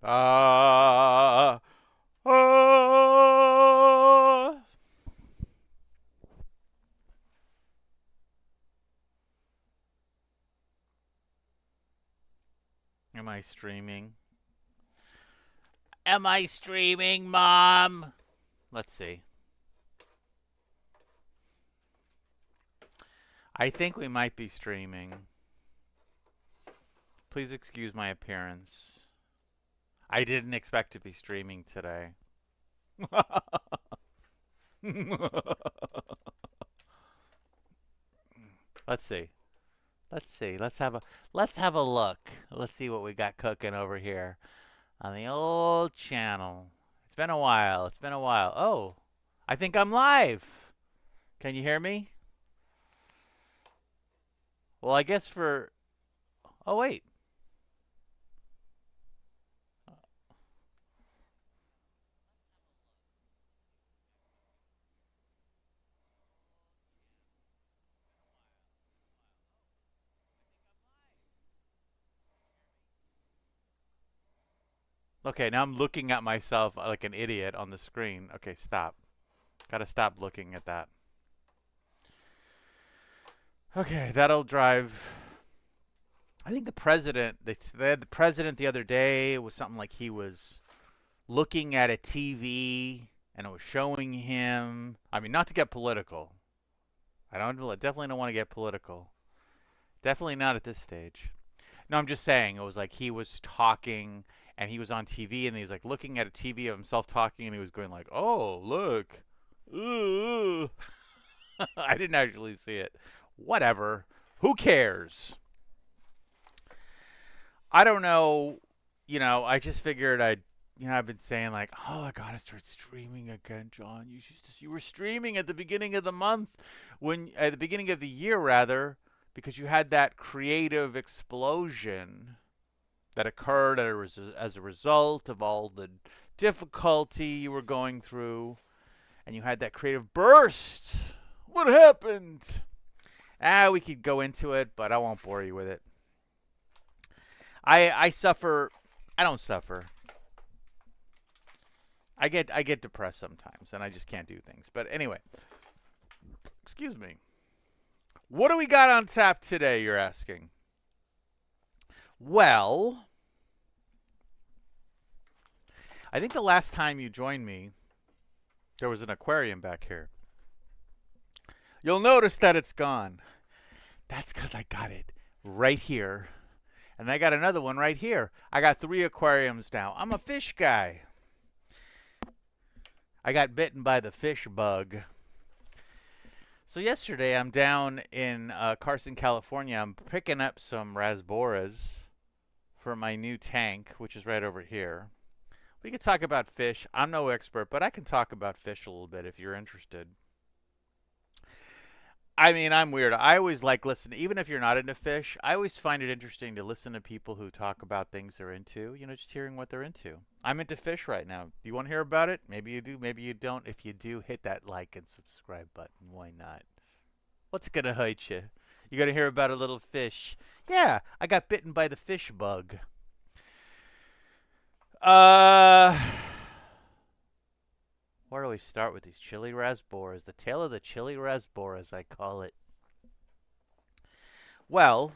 Ah, ah. Am I streaming? Am I streaming, Mom? Let's see. I think we might be streaming. Please excuse my appearance. I didn't expect to be streaming today. Let's see. Let's see. Let's have a look. Let's see what we got cooking over here on the old channel. It's been a while. It's been a while. Oh, I think I'm live. Can you hear me? Well, I guess for. Oh wait. Okay, now I'm looking at myself like an idiot on the screen. Okay, stop. Gotta stop looking at that. Okay, that'll drive. I think the president. They had the president the other day. It was something like he was looking at a TV and it was showing him. I mean, not to get political. Definitely don't want to get political. Definitely not at this stage. No, I'm just saying it was like he was talking and he was on TV and he's like looking at a TV of himself talking and he was going like, "Oh, look." Ooh. I didn't actually see it. Whatever. Who cares? I don't know. I just figured I've been saying like, oh, I gotta start streaming again, John. You were streaming at the beginning of the month, at the beginning of the year rather, because you had that creative explosion that occurred as a result of all the difficulty you were going through, and you had that creative burst. What happened? We could go into it, but I won't bore you with it. I suffer. I don't suffer. I get depressed sometimes, and I just can't do things. But anyway, excuse me. What do we got on tap today? You're asking. Well, I think the last time you joined me, there was an aquarium back here. You'll notice that it's gone. That's because I got it right here. And I got another one right here. I got 3 aquariums now. I'm a fish guy. I got bitten by the fish bug. So yesterday I'm down in Carson, California. I'm picking up some rasboras for my new tank, which is right over here. We could talk about fish. I'm no expert, but I can talk about fish a little bit if you're interested. I mean, I'm weird. I always like listening, even if you're not into fish. I always find it interesting to listen to people who talk about things they're into. Just hearing what they're into. I'm into fish right now. Do you want to hear about it? Maybe you do. Maybe you don't. If you do, hit that like and subscribe button. Why not? What's gonna hurt you? You gonna hear about a little fish? Yeah, I got bitten by the fish bug. Uh, where do we start with these chili rasboras? The tale of the chili rasboras, I call it. Well,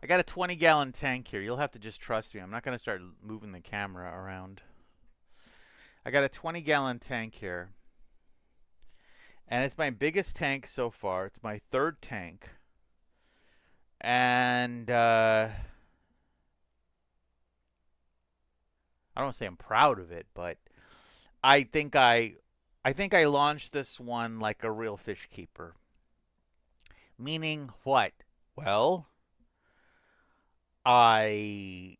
I got a 20-gallon tank here. You'll have to just trust me. I'm not going to start moving the camera around. I got a 20-gallon tank here. And it's my biggest tank so far. It's my 3rd tank. And I don't want to say I'm proud of it, but I think I launched this one like a real fish keeper. Meaning what? Well, I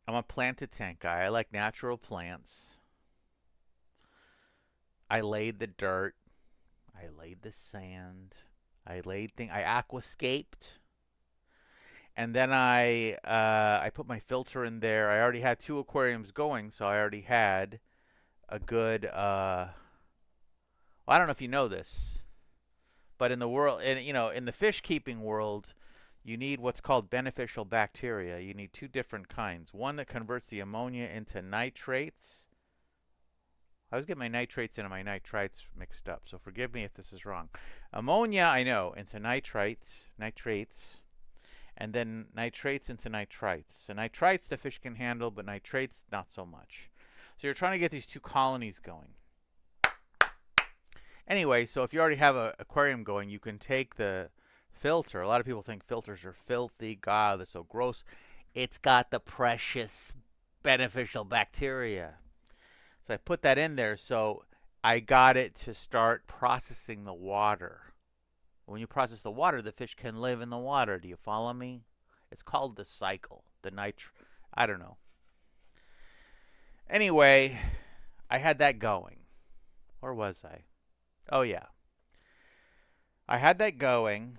I'm a planted tank guy. I like natural plants. I laid the dirt. I laid the sand. I aquascaped. And then I put my filter in there. I already had 2 aquariums going, so I already had a good well, I don't know if you know this, but in the world in the fish keeping world, you need what's called beneficial bacteria. You need two different kinds. One that converts the ammonia into nitrates. I always get my nitrates and my nitrites mixed up, so forgive me if this is wrong. Ammonia, I know, into nitrates, and then nitrates into nitrites. So nitrites the fish can handle, but nitrates not so much. So you're trying to get these two colonies going. Anyway, so if you already have an aquarium going, you can take the filter. A lot of people think filters are filthy. God, that's so gross. It's got the precious beneficial bacteria. So I put that in there, so I got it to start processing the water. When you process the water, the fish can live in the water. Do you follow me? It's called the cycle. I don't know. Anyway, I had that going. Where was I? Oh, yeah. I had that going,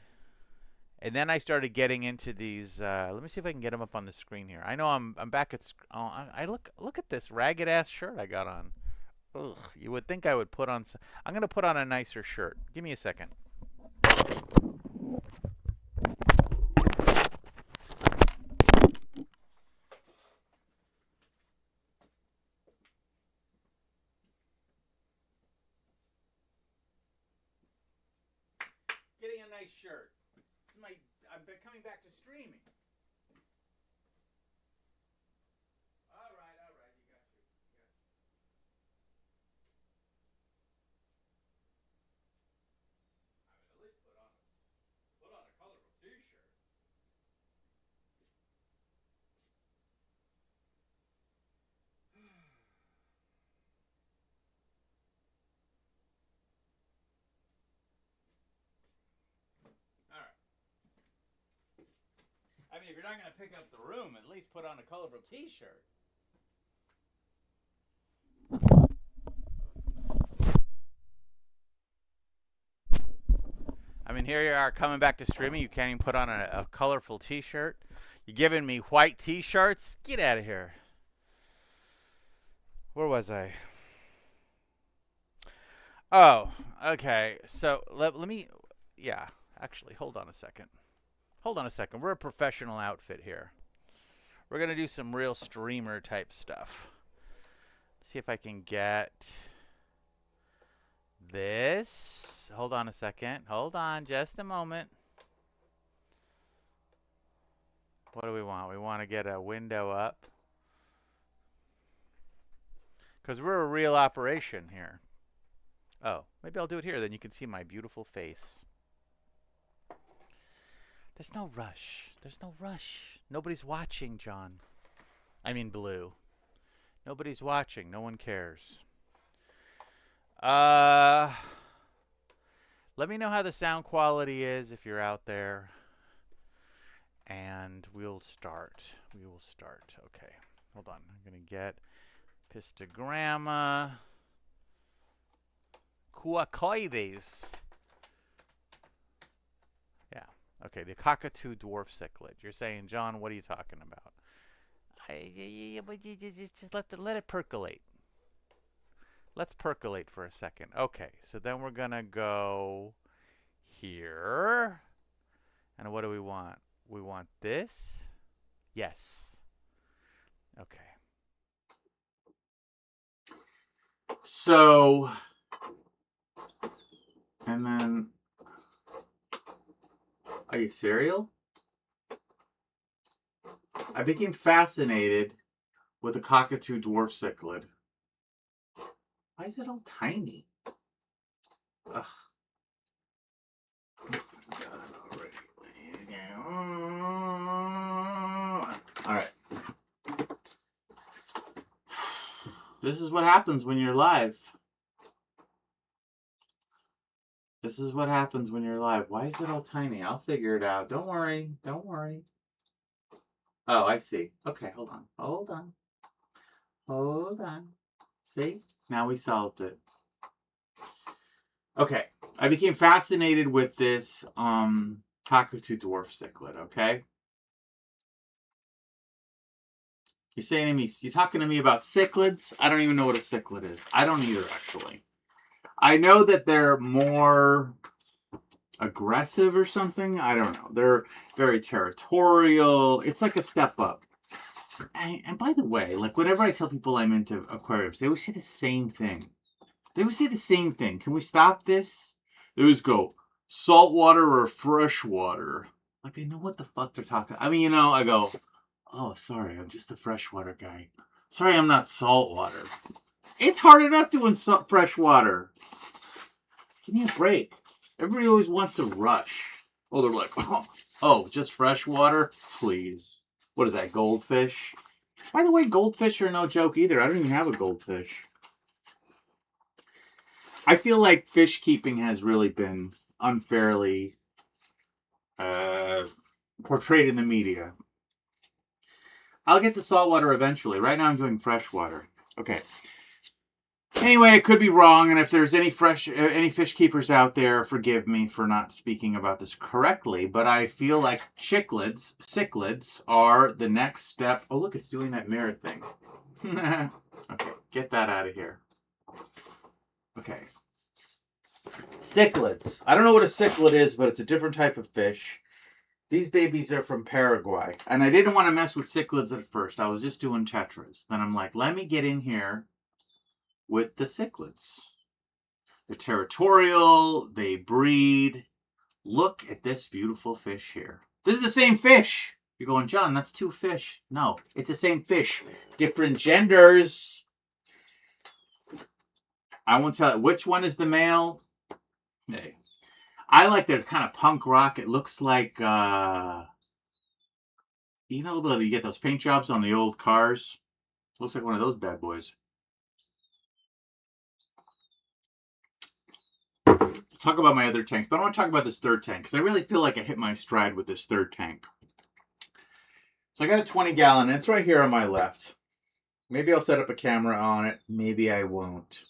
and then I started getting into these. Let me see if I can get them up on the screen here. I know I'm back at. Oh, I look at this ragged ass shirt I got on. Ugh, you would think I would put on. I'm gonna put on a nicer shirt. Give me a second. Getting a nice shirt. I'm coming back to streaming. All right, you got you. I mean, at least put on a colorful T-shirt. All right. I mean, if you're not gonna pick up the room, at least put on a colorful T-shirt. I mean, here you are coming back to streaming. You can't even put on a colorful T-shirt. You're giving me white T-shirts? Get out of here. Where was I? Oh, okay. So let me. Yeah, actually, hold on a second. We're a professional outfit here. We're going to do some real streamer type stuff. See if I can get this. Hold on a second. Hold on just a moment. What do we want? We want to get a window up. Because we're a real operation here. Oh, maybe I'll do it here. Then you can see my beautiful face. There's no rush. Nobody's watching, John. I mean, Blue. Nobody's watching. No one cares. Let me know how the sound quality is if you're out there. And we'll start. Okay. Hold on. I'm going to get Pistogramma. Cuacoides. Yeah. Okay, the cockatoo dwarf cichlid. You're saying, John, what are you talking about? Just let it percolate. Let's percolate for a second. Okay, so then we're going to go here. And what do we want? We want this. Yes. Okay. So, and then, are you cereal? I became fascinated with the cockatoo dwarf cichlid. Why is it all tiny? Ugh. All right. This is what happens when you're live. Why is it all tiny? I'll figure it out. Don't worry. Oh, I see. Okay, hold on. See? Now we solved it. Okay. I became fascinated with this cockatoo dwarf cichlid, okay? You're talking to me about cichlids? I don't even know what a cichlid is. I don't either, actually. I know that they're more aggressive or something. I don't know. They're very territorial. It's like a step up. And by the way, like whenever I tell people I'm into aquariums, they always say the same thing. They always say the same thing. Can we stop this? They always go, saltwater or freshwater. Like they know what the fuck they're talking. I mean, I go, oh, sorry, I'm just a freshwater guy. Sorry, I'm not saltwater. It's hard enough doing freshwater. Give me a break. Everybody always wants to rush. Oh, they're like, oh, just freshwater? Please. What is that, goldfish? By the way, goldfish are no joke either. I don't even have a goldfish. I feel like fish keeping has really been unfairly portrayed in the media. I'll get to saltwater eventually. Right now I'm doing freshwater. Okay. Anyway, I could be wrong, and if there's any fish keepers out there, forgive me for not speaking about this correctly, but I feel like cichlids are the next step. Oh, look, it's doing that mirror thing. Okay, get that out of here. Okay. Cichlids. I don't know what a cichlid is, but it's a different type of fish. These babies are from Paraguay. And I didn't want to mess with cichlids at first. I was just doing tetras. Then I'm like, let me get in here with the cichlids. They're territorial. They breed. Look at this beautiful fish here. This is the same fish. You're going, John, that's two fish. No, it's the same fish. Different genders. I won't tell you which one is the male. Hey. I like their kind of punk rock. It looks like, you get those paint jobs on the old cars. Looks like one of those bad boys. Talk about my other tanks, but I want to talk about this third tank because I really feel like I hit my stride with this third tank. So I got a 20-gallon, and it's right here on my left. Maybe I'll set up a camera on it. Maybe I won't.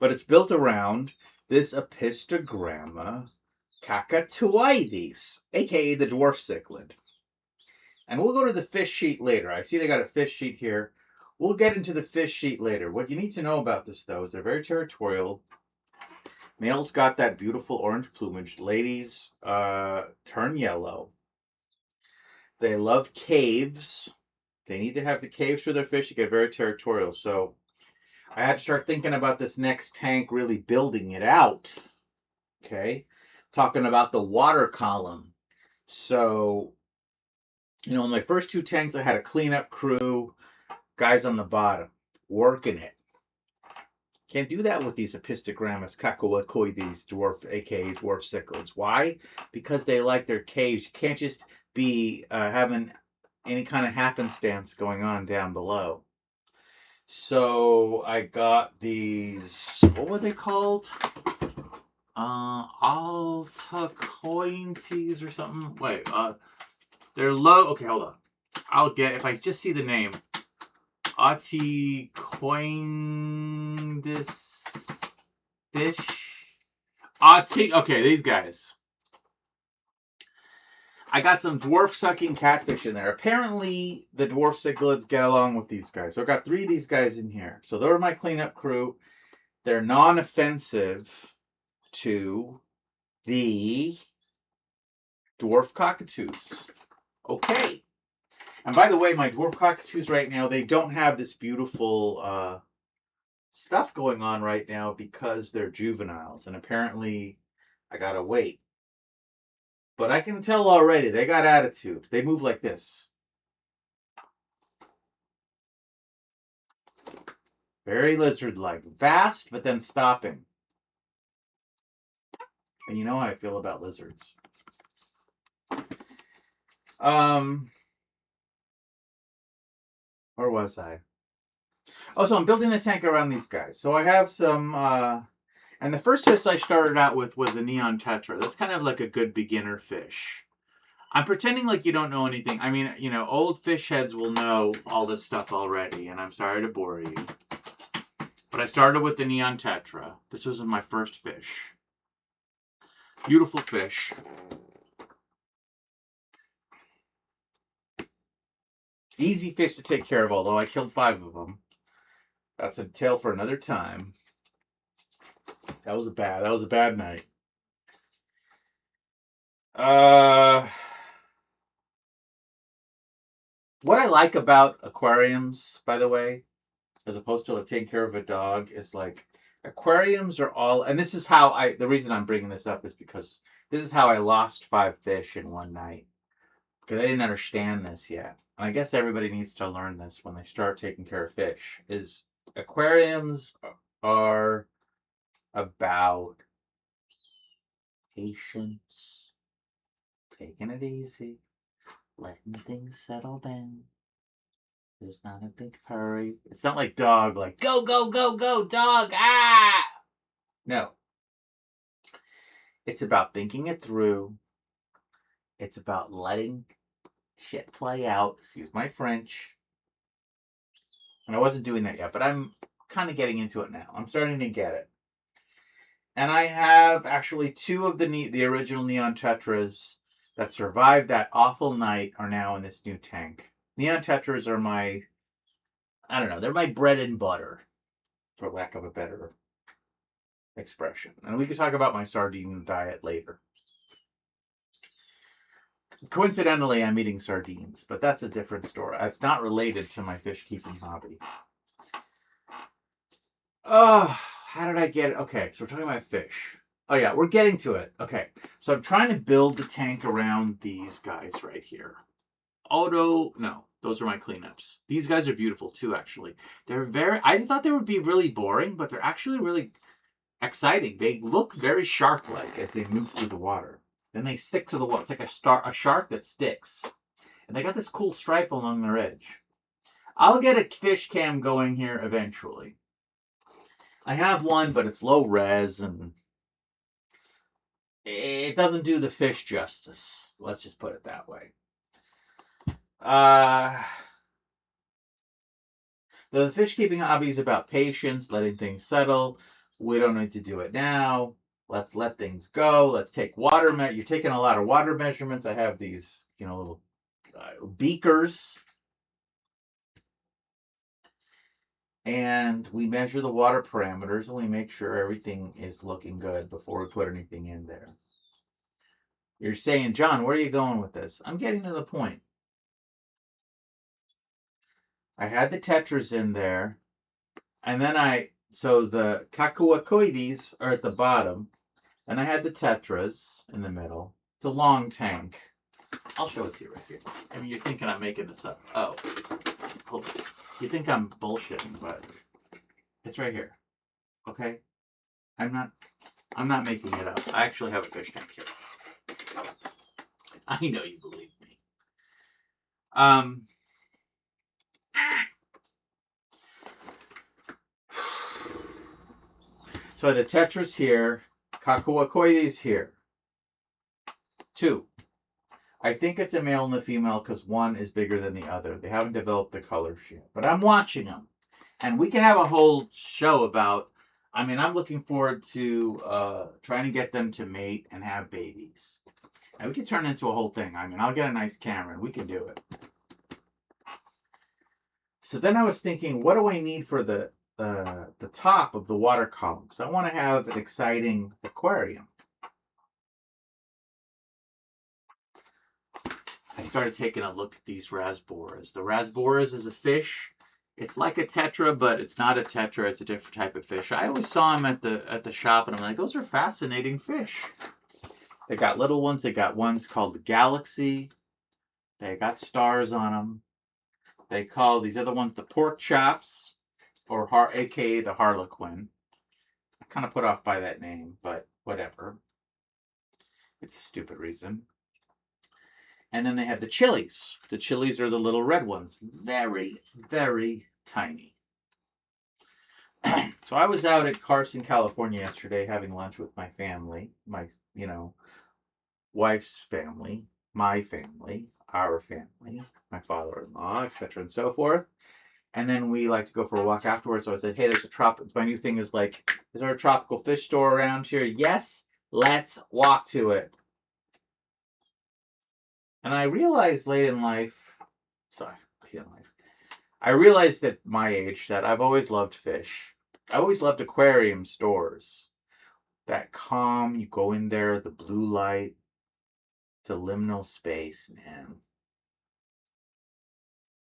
But it's built around this Apistogramma cacatoides, aka the dwarf cichlid. And we'll go to the fish sheet later. I see they got a fish sheet here. We'll get into the fish sheet later. What you need to know about this, though, is they're very territorial. Males got that beautiful orange plumage. Ladies turn yellow. They love caves. They need to have the caves for their fish to get very territorial. So I had to start thinking about this next tank, really building it out. Okay? Talking about the water column. So, in my first two tanks, I had a cleanup crew, guys on the bottom, working it. Can't do that with these Apistogrammas cacatoides dwarf, aka dwarf cichlids. Why? Because they like their caves. You can't just be having any kind of happenstance going on down below. So I got these, what were they called? Altacointes or something. Wait, they're low. Okay, hold on. I'll get, if I just see the name. Aticoindis fish. Okay, these guys. I got some dwarf sucking catfish in there. Apparently, the dwarf cichlids get along with these guys. So I got 3 of these guys in here. So they're my cleanup crew. They're non-offensive to the dwarf cockatoos. Okay. And by the way, my dwarf cockatoos right now, they don't have this beautiful stuff going on right now because they're juveniles. And apparently, I gotta wait. But I can tell already, they got attitude. They move like this. Very lizard-like. Fast, but then stopping. And you know how I feel about lizards. Where was I? Oh, so I'm building a tank around these guys. So I have some, and the first fish I started out with was a neon tetra. That's kind of like a good beginner fish. I'm pretending like you don't know anything. I mean, old fish heads will know all this stuff already, and I'm sorry to bore you. But I started with the neon tetra. This was my first fish. Beautiful fish. Easy fish to take care of, although I killed 5 of them. That's a tale for another time. That was a bad night. Uh, what I like about aquariums, by the way, as opposed to like taking care of a dog, is like aquariums are all, and this is how the reason I'm bringing this up is because this is how I lost 5 fish in one night because I didn't understand this yet. And I guess everybody needs to learn this when they start taking care of fish. Is aquariums are about patience, taking it easy, letting things settle down. There's not a big hurry. It's not like dog, like go, go, go, go, dog, ah! No. It's about thinking it through. It's about letting shit play out. Excuse my French. And I wasn't doing that yet, but I'm kind of getting into it now. I'm starting to get it. And I have actually two of the original neon tetras that survived that awful night are now in this new tank. Neon tetras are my, I don't know, they're my bread and butter, for lack of a better expression. And we could talk about my sardine diet later. Coincidentally, I'm eating sardines, but that's a different story. It's not related to my fish keeping hobby. Oh, how did I get it? Okay, so we're talking about fish. Oh yeah, we're getting to it. Okay, so I'm trying to build the tank around these guys right here. No, those are my cleanups. These guys are beautiful too, actually. I thought they would be really boring, but they're actually really exciting. They look very shark-like as they move through the water. Then they stick to the wall. It's like a shark that sticks. And they got this cool stripe along their edge. I'll get a fish cam going here eventually. I have one, but it's low res and it doesn't do the fish justice. Let's just put it that way. Uh, the fish keeping hobby is about patience, letting things settle. We don't need to do it now. Let's let things go. Let's take water. You're taking a lot of water measurements. I have these, little beakers, and we measure the water parameters and we make sure everything is looking good before we put anything in there. You're saying, John, where are you going with this? I'm getting to the point. I had the tetras in there, and then so the cacuacoides are at the bottom, and I had the tetras in the middle. It's a long tank. I'll show it to you right here. I mean, you're thinking I'm making this up. Oh, hold on. You think I'm bullshitting, but it's right here. Okay? I'm not I'm not making it up. I actually have a fish tank here. I know you believe me. Um so the tetras here, cacuacoides here. 2. I think it's a male and a female because one is bigger than the other. They haven't developed the colors yet. But I'm watching them. And we can have a whole show about, I'm looking forward to trying to get them to mate and have babies. And we can turn it into a whole thing. I'll get a nice camera and we can do it. So then I was thinking, what do I need for the top of the water column? Because I want to have an exciting aquarium. I started taking a look at these rasboras. The rasboras is a fish. It's like a tetra, but it's not a tetra. It's a different type of fish. I always saw them at the shop, and I'm like, those are fascinating fish. They got little ones. They got ones called the Galaxy. They got stars on them. They call these other ones the pork chops, or aka the Harlequin. I'm kind of put off by that name, but whatever. It's a stupid reason. And then they had the chilies. The chilies are the little red ones. Very, very tiny. So I was out at Carson, California yesterday having lunch with my family, my, wife's family, my family, our family, my father-in-law, etc. and so forth. And then we like to go for a walk afterwards. So I said, hey, there's a my new thing is like, is there a tropical fish store around here? Yes, let's walk to it. And I realized late in life, I realized at my age that I've always loved fish. I always loved aquarium stores. That calm, you go in there, the blue light, It's a liminal space, man.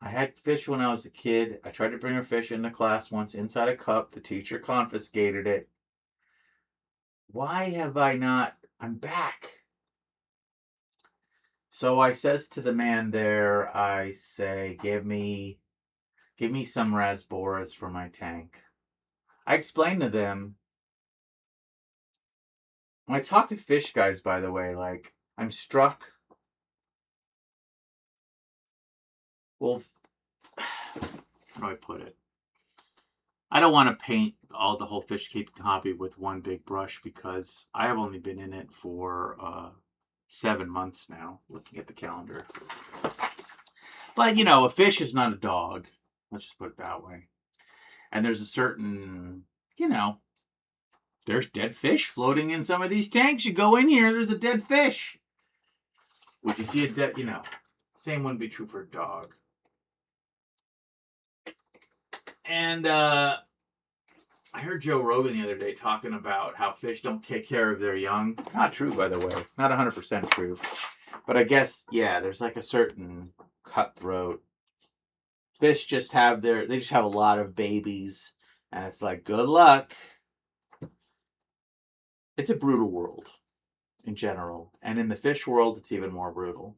I had fish when I was a kid. I tried to bring her fish into class once inside a cup. The teacher confiscated it. Why have I not? I'm back. So I says to the man there, I say, give me some rasboras for my tank. I explained to them, when I talk to fish guys, by the way, like, I'm struck. Well, how do I put it? I don't want to paint the whole fish keeping hobby with one big brush because I have only been in it for 7 months now, looking at the calendar. But, a fish is not a dog. Let's just put it that way. And there's a certain, there's dead fish floating in some of these tanks. You go in here, there's a dead fish. Would you see a dead, same wouldn't be true for a dog. And I heard Joe Rogan the other day talking about how fish don't take care of their young. Not true, by the way. Not 100% true. But I guess, there's like a certain cutthroat. Fish just have they just have a lot of babies. And it's like, good luck. It's a brutal world in general. And in the fish world, it's even more brutal.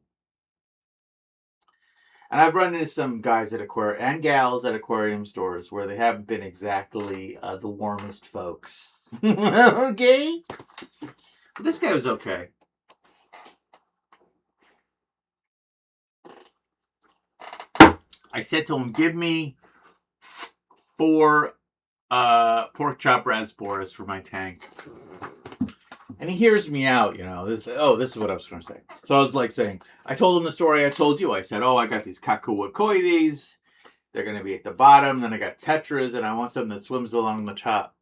And I've run into some guys at and gals at aquarium stores where they haven't been exactly the warmest folks. Okay? But this guy was okay. I said to him, give me 4 pork chop rasboras for my tank. And he hears me out, This is what I was going to say. So I was like saying, I told him the story I told you. I said, I got these kakuakoides. They're going to be at the bottom. Then I got tetras, and I want something that swims along the top.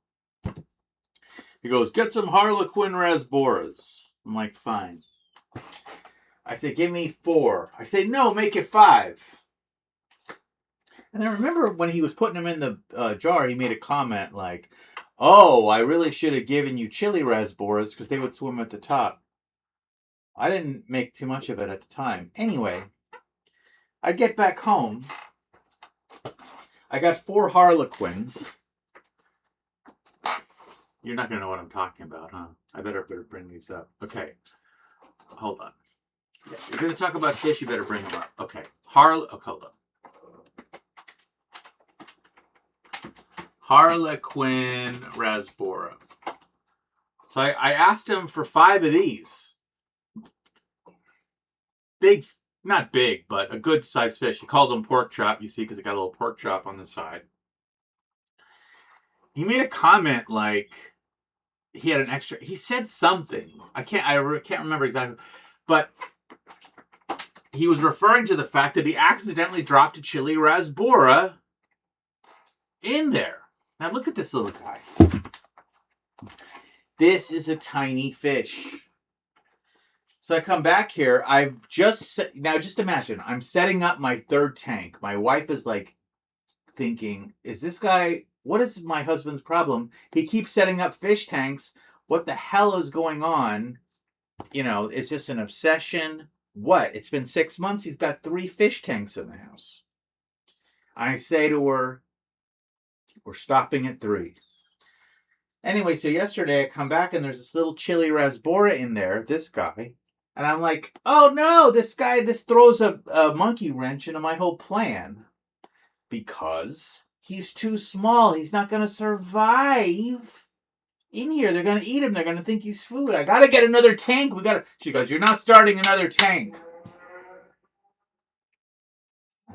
He goes, get some Harlequin rasboras. I'm like, fine. I say, give me 4. I say, no, make it 5. And I remember when he was putting them in the jar, he made a comment like, I really should have given you chili rasboras because they would swim at the top. I didn't make too much of it at the time. Anyway, I get back home. I got 4 Harlequins. You're not going to know what I'm talking about, huh? I better bring these up. Okay. Hold on. Yeah, you're going to talk about fish, you better bring them up. Okay. Hold on. Harlequin rasbora. So I asked him for 5 of these. Big, not big, but a good sized fish. He calls them pork chop, you see, because it got a little pork chop on the side. He made a comment like he had an extra. He said something. I can't remember exactly, but he was referring to the fact that he accidentally dropped a chili rasbora in there. Now look at this little guy. This is a tiny fish. So I come back here. just imagine I'm setting up my 3rd tank. My wife is like thinking, is this guy, what is my husband's problem? He keeps setting up fish tanks. What the hell is going on? It's just an obsession. What? It's been 6 months. He's got 3 fish tanks in the house. I say to her, we're stopping at 3. Anyway, so yesterday I come back and there's this little chili rasbora in there, this guy. And I'm like, oh no, this throws a monkey wrench into my whole plan. Because he's too small. He's not going to survive in here. They're going to eat him. They're going to think he's food. I got to get another tank. She goes, you're not starting another tank.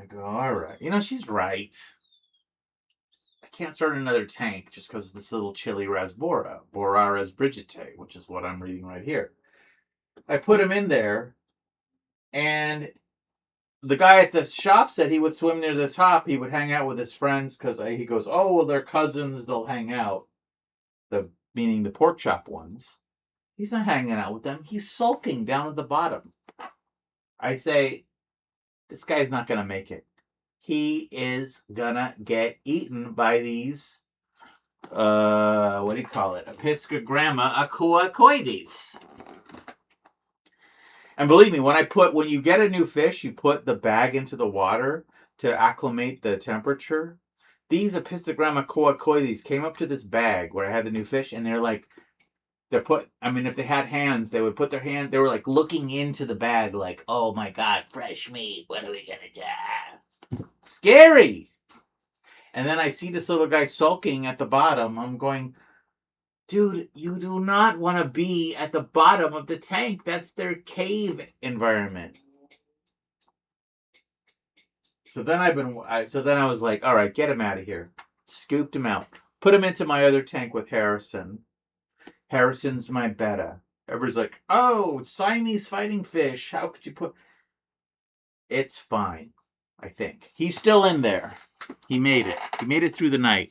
I go, all right. She's right. I can't start another tank just because of this little chili rasbora, Boraras brigite, which is what I'm reading right here. I put him in there, and the guy at the shop said he would swim near the top. He would hang out with his friends because he goes, they're cousins. They'll hang out. Meaning the pork chop ones. He's not hanging out with them. He's sulking down at the bottom. I say, this guy's not going to make it. He is going to get eaten by these, what do you call it? Episcogramma aquacoides. And believe me, when you get a new fish, you put the bag into the water to acclimate the temperature. These Apistogramma coacoides came up to this bag where I had the new fish, and if they had hands, they would put their hand, they were like looking into the bag like, oh my God, fresh meat, what are we gonna do? Scary! And then I see this little guy sulking at the bottom. I'm going, dude, you do not want to be at the bottom of the tank. That's their cave environment. So then I was like, all right, get him out of here. Scooped him out. Put him into my other tank with Harrison. Harrison's my betta. Everybody's like, oh, Siamese fighting fish. How could you put... It's fine, I think. He's still in there. He made it. He made it through the night.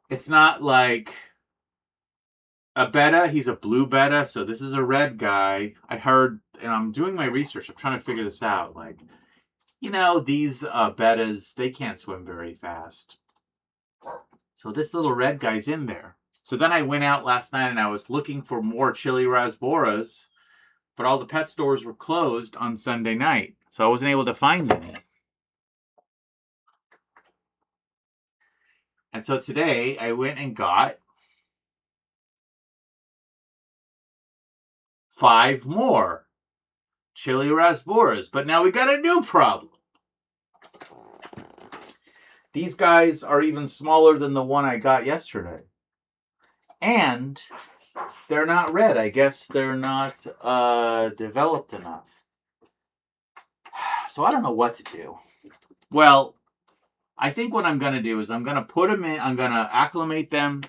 It's not like a betta. He's a blue betta, so this is a red guy. I heard, and I'm doing my research. I'm trying to figure this out. Like, these bettas, they can't swim very fast. So this little red guy's in there. So then I went out last night and I was looking for more chili rasboras, but all the pet stores were closed on Sunday night. So I wasn't able to find any. And so today I went and got 5 more chili rasboras. But now we got a new problem. These guys are even smaller than the one I got yesterday. And they're not red. I guess they're not developed enough. So I don't know what to do. Well, I think what I'm going to do is I'm going to put them in. I'm going to acclimate them.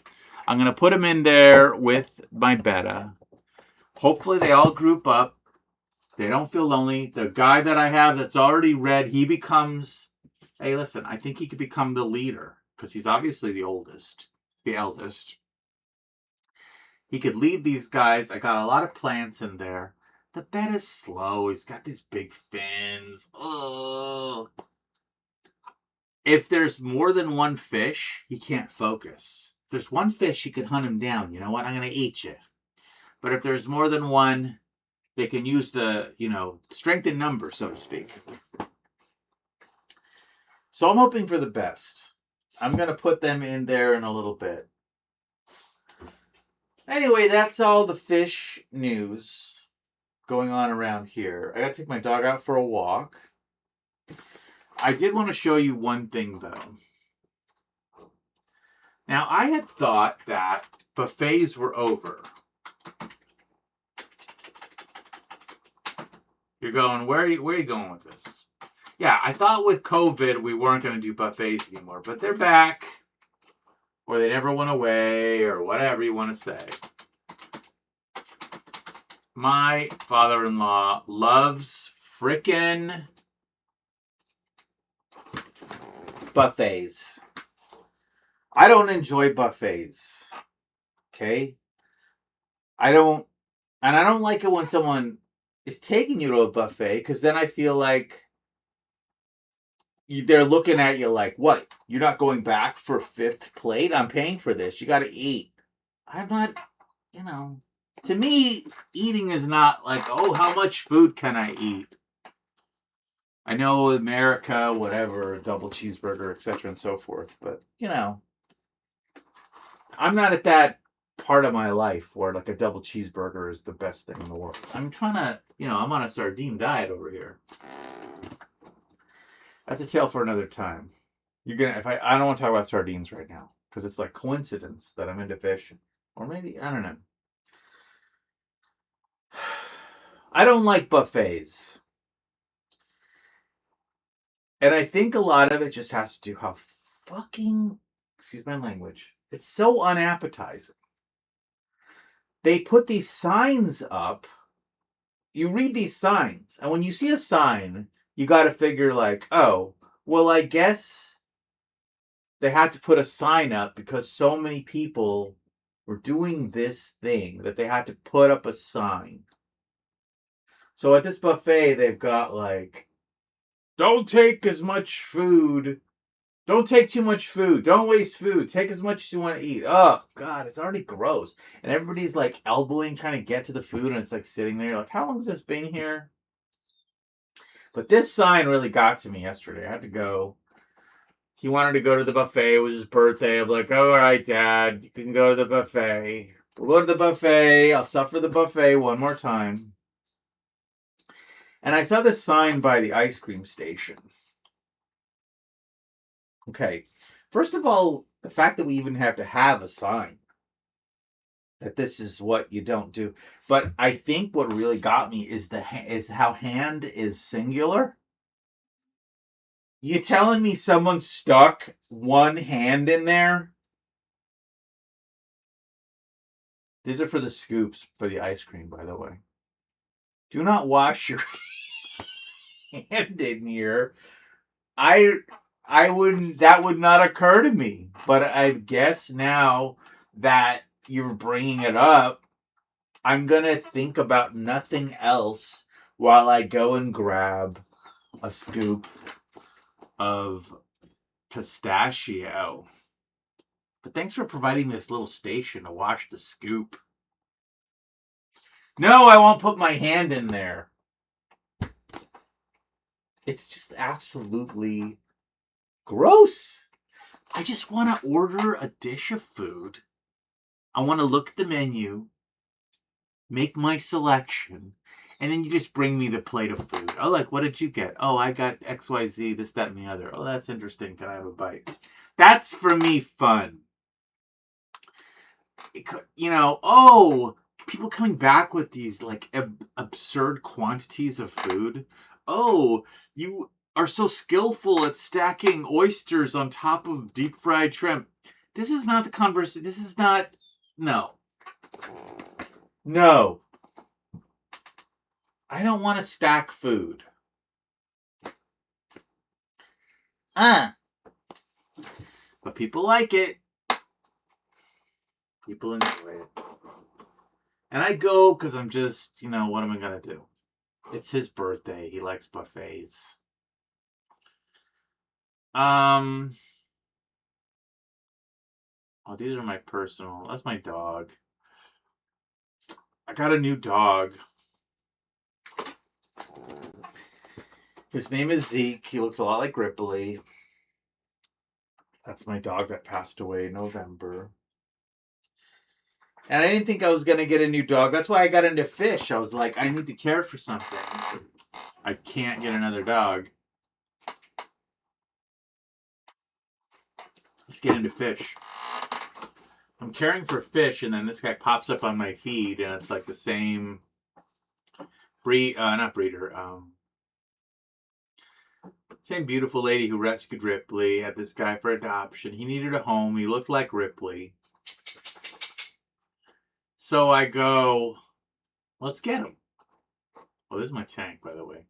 I'm going to put them in there with my betta. Hopefully they all group up. They don't feel lonely. The guy that I have that's already red, he becomes... Hey, listen, I think he could become the leader because he's obviously the eldest. He could lead these guys. I got a lot of plants in there. The bed is slow. He's got these big fins. Oh. If there's more than one fish, he can't focus. If there's one fish, he can hunt him down. You know what? I'm going to eat you. But if there's more than one, they can use the, strength in numbers, so to speak. So I'm hoping for the best. I'm going to put them in there in a little bit. Anyway, that's all the fish news going on around here. I got to take my dog out for a walk. I did want to show you one thing, though. Now, I had thought that buffets were over. You're going, where are you going with this? Yeah, I thought with COVID we weren't going to do buffets anymore, but they're back, or they never went away, or whatever you want to say. My father-in-law loves frickin' buffets. I don't enjoy buffets. Okay? I don't like it when someone is taking you to a buffet, because then I feel like they're looking at you like, what? You're not going back for 5th plate? I'm paying for this. You got to eat. I'm not, to me, eating is not like, oh, how much food can I eat? I know America, whatever, double cheeseburger, etc. and so forth. But, I'm not at that part of my life where like a double cheeseburger is the best thing in the world. I'm trying to, I'm on a sardine diet over here. That's a tale for another time. I don't want to talk about sardines right now because it's like coincidence that I'm into fish, or maybe, I don't know. I don't like buffets. And I think a lot of it just has to do how fucking, excuse my language, it's so unappetizing. They put these signs up. You read these signs, and when you see a sign, you got to figure like, oh, well, I guess they had to put a sign up because so many people were doing this thing that they had to put up a sign. So at this buffet, they've got like, don't take as much food Don't take too much food. Don't waste food. Take as much as you want to eat. Oh, God, it's already gross. And everybody's like elbowing, trying to get to the food, and it's like sitting there. Like, how long has this been here? But this sign really got to me yesterday. I had to go. He wanted to go to the buffet. It was his birthday. I'm like, all right, Dad, you can go to the buffet. We'll go to the buffet. I'll suffer the buffet one more time. And I saw this sign by the ice cream station. Okay. First of all, the fact that we even have to have a sign that this is what you don't do. But I think what really got me is is how hand is singular. You telling me someone stuck one hand in there? These are for the scoops for the ice cream, by the way. Do not wash your hand in here. I I wouldn't. That would not occur to me. But I guess now that you're bringing it up, I'm gonna think about nothing else while I go and grab a scoop of pistachio. But thanks for providing this little station to wash the scoop. No, I won't put my hand in there. It's just absolutely gross. I just want to order a dish of food. I want to look at the menu, make my selection, and then you just bring me the plate of food. Oh, like, what did you get? Oh, I got XYZ, this, that, and the other. Oh, that's interesting. Can I have a bite? That's, for me, fun. People coming back with these, like, absurd quantities of food. Oh, you are so skillful at stacking oysters on top of deep fried shrimp. This is not the conversation. This is not. No. No. I don't want to stack food. But people like it. People enjoy it. And I go because I'm just, what am I going to do? It's his birthday. He likes buffets. Oh, these are my personal. That's my dog. I got a new dog. His name is Zeke. He looks a lot like Ripley. That's my dog that passed away in November. And I didn't think I was going to get a new dog. That's why I got into fish. I was like, I need to care for something. I can't get another dog. Let's get into fish. I'm caring for fish, and then this guy pops up on my feed, and it's like the same same beautiful lady who rescued Ripley, had this guy for adoption. He needed a home. He looked like Ripley. So I go, let's get him. Oh, this is my tank, by the way.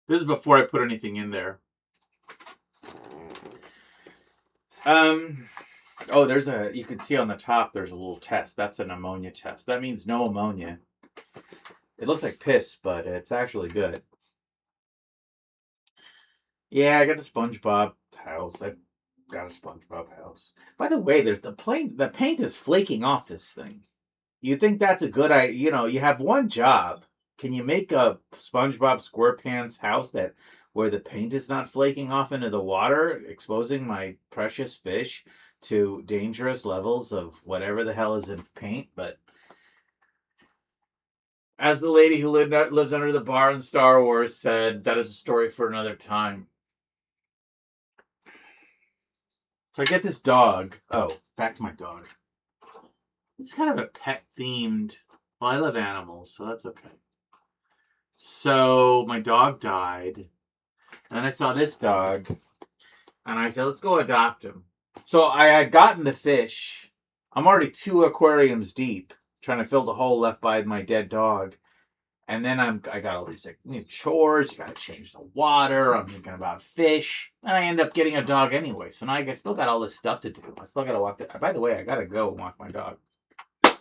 This is before I put anything in there. You can see on the top there's a little test. That's an ammonia test. That means no ammonia. It looks like piss, but it's actually good. Yeah, I got the SpongeBob house. I got a SpongeBob house. By the way, there's the paint is flaking off this thing. You think that's a good idea? You have one job. Can you make a SpongeBob SquarePants house where the paint is not flaking off into the water, exposing my precious fish to dangerous levels of whatever the hell is in paint? But as the lady who lives under the bar in Star Wars said, that is a story for another time. So I get this dog. Oh, back to my dog. It's kind of a pet themed. Well, I love animals, so that's okay. So my dog died. And then I saw this dog. And I said, let's go adopt him. So I had gotten the fish. I'm already 2 aquariums deep, trying to fill the hole left by my dead dog. And then I got all these chores. You got to change the water. I'm thinking about fish. And I end up getting a dog anyway. So now I still got all this stuff to do. I still got to walk. By the way, I got to go and walk my dog. But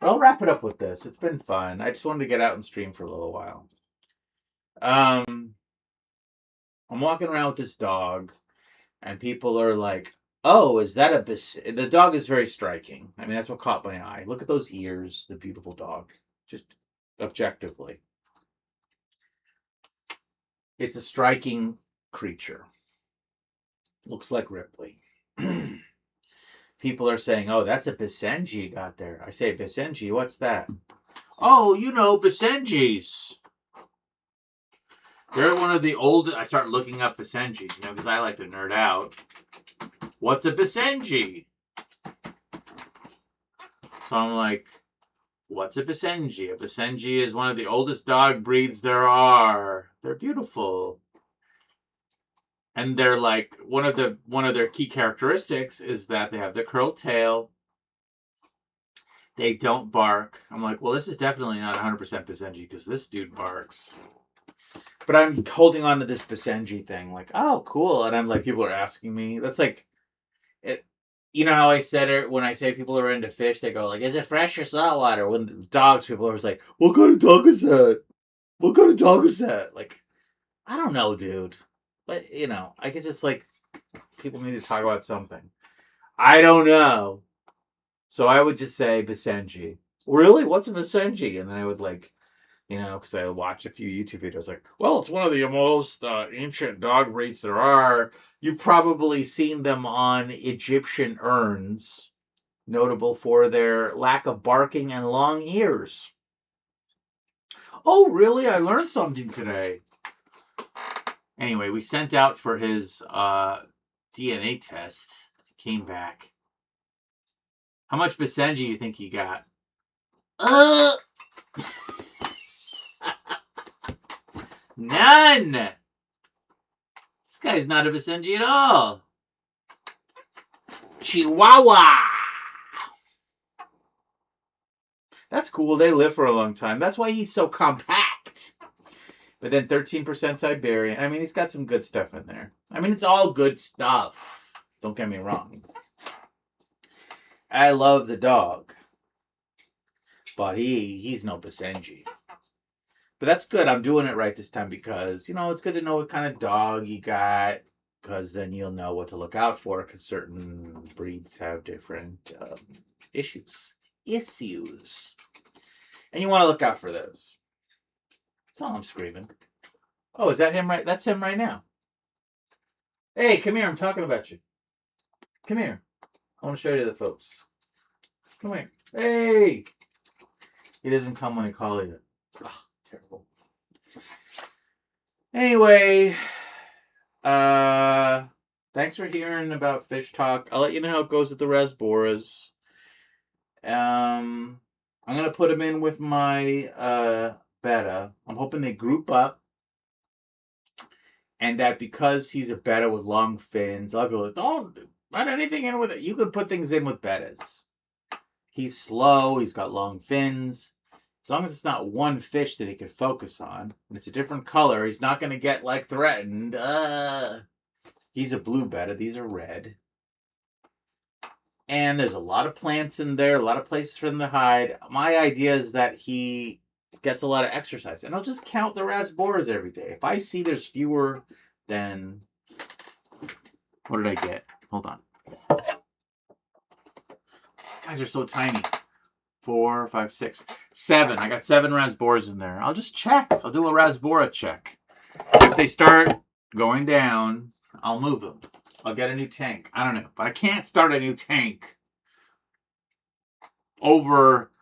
I'll wrap it up with this. It's been fun. I just wanted to get out and stream for a little while. I'm walking around with this dog. And people are like, "Oh, is that a the dog is very striking. I mean, that's what caught my eye. Look at those ears, the beautiful dog. Just objectively. It's a striking creature. Looks like Ripley." People are saying, "Oh, that's a Basenji you got there." I say, "Basenji, what's that?" "Oh, you know, Basenjis. They're one of the old." I start looking up Basenjis, because I like to nerd out. What's a Basenji? So I'm like, what's a Basenji? A Basenji is one of the oldest dog breeds there are. They're beautiful. And they're like, one of their key characteristics is that they have the curled tail. They don't bark. I'm like, well, this is definitely not 100% Basenji because this dude barks. But I'm holding on to this Basenji thing, like, oh, cool. And I'm like, people are asking me. That's like, it. You know how I said it when I say people are into fish, they go like, is it fresh or saltwater? When dogs, people are always like, what kind of dog is that? What kind of dog is that? Like, I don't know, dude. But, I guess it's like, people need to talk about something. I don't know. So I would just say Basenji. Really? What's a Basenji? And then I would because I watched a few YouTube videos like, well, it's one of the most ancient dog breeds there are. You've probably seen them on Egyptian urns, notable for their lack of barking and long ears. Oh, really? I learned something today. Anyway, we sent out for his DNA test. Came back. How much Basenji you think he got? None! This guy's not a Basenji at all. Chihuahua! That's cool. They live for a long time. That's why he's so compact. But then 13% Siberian. I mean, he's got some good stuff in there. I mean, it's all good stuff. Don't get me wrong. I love the dog. But he's no Basenji. But that's good. I'm doing it right this time because, it's good to know what kind of dog you got. Because then you'll know what to look out for. Because certain breeds have different issues. And you want to look out for those. That's all I'm screaming. Oh, is that him right? That's him right now. Hey, come here. I'm talking about you. Come here. I want to show you to the folks. Come here. Hey! He doesn't come when I call you. Ugh, terrible. Anyway, thanks for hearing about fish talk. I'll let you know how it goes with the Rasboras. I'm gonna put him in with my betta. I'm hoping they group up, and that because he's a betta with long fins, a lot of people are like, don't put anything in with it. You can put things in with bettas. He's slow. He's got long fins. As long as it's not one fish that he can focus on, and it's a different color, he's not going to get, threatened. He's a blue betta. These are red. And there's a lot of plants in there, a lot of places for him to hide. My idea is that he gets a lot of exercise. And I'll just count the Rasboras every day. If I see there's fewer than... What did I get? Hold on. These guys are so tiny. 4, 5, 6, 7. I got 7 Rasboras in there. I'll just check. I'll do a Rasbora check. If they start going down, I'll move them. I'll get a new tank. I don't know. But I can't start a new tank over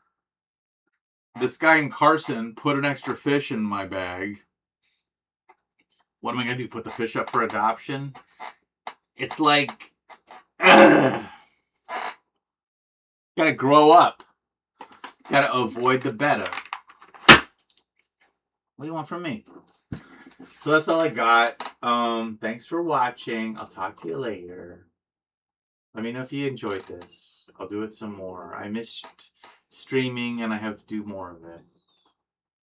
this guy in Carson put an extra fish in my bag. What am I going to do? Put the fish up for adoption? It's like... Gotta grow up. Gotta avoid the betta. What do you want from me? So that's all I got. Thanks for watching. I'll talk to you later. Let me know if you enjoyed this. I'll do it some more. I missed streaming and I have to do more of it.